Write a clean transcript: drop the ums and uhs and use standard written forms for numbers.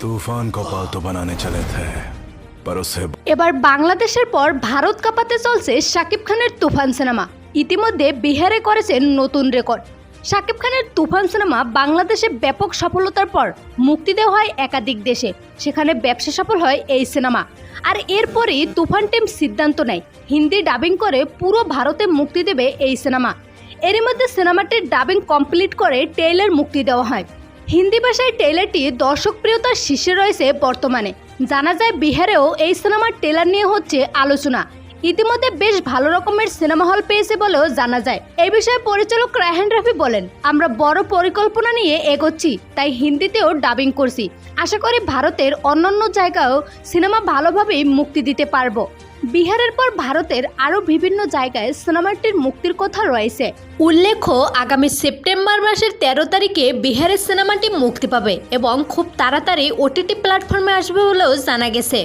तूफान को पालतू बनाने चले थे पर उससे এবার বাংলাদেশের পর ভারত কাঁপাতে চলছে শাকিব খানের তুফান সিনেমা। ইতিমধ্যে বিহারে করেছেন নতুন রেকর্ড। শাকিব খানের তুফান সিনেমা বাংলাদেশে ব্যাপক সফলতার পর মুক্তি দেওয়া হয় একাধিক দেশে, সেখানে ব্যবসা সফল হয় এই সিনেমা। আর এরপরই তুফান টিম সিদ্ধান্ত নেয় হিন্দি ডাবিং করে পুরো ভারতে মুক্তি দেবে এই সিনেমা। এরই মধ্যে সিনেমাটির ডাবিং কমপ্লিট করে ট্রেইলার মুক্তি দেওয়া হয়। হিন্দি ভাষায় ট্রেলারটি দর্শকপ্রিয়তার শীর্ষে রয়েছে বর্তমানে। জানা যায় বিহারেও এই সিনেমার ট্রেলার নিয়ে হচ্ছে আলোচনা। ইতিমধ্যে বেশ ভালো রকমের সিনেমা হল পেয়েছে বলেও জানা যায়। এই বিষয়ে পরিচালক রায়হান রাফি বলেন, আমরা বড় পরিকল্পনা নিয়ে এগোচ্ছি, তাই হিন্দিতেও ডাবিং করছি। আশা করি ভারতের অন্যান্য জায়গায়ও সিনেমা ভালোভাবেই মুক্তি দিতে পারবো। বিহারের পর ভারতের আরও বিভিন্ন জায়গায় সিনেমাটির মুক্তির কথা রয়েছে। উল্লেখ্য, আগামী সেপ্টেম্বর মাসের 13 তারিখে বিহারের সিনেমাটি মুক্তি পাবে এবং খুব তাড়াতাড়ি ওটিটি প্ল্যাটফর্মে আসবে বলেও জানা গেছে।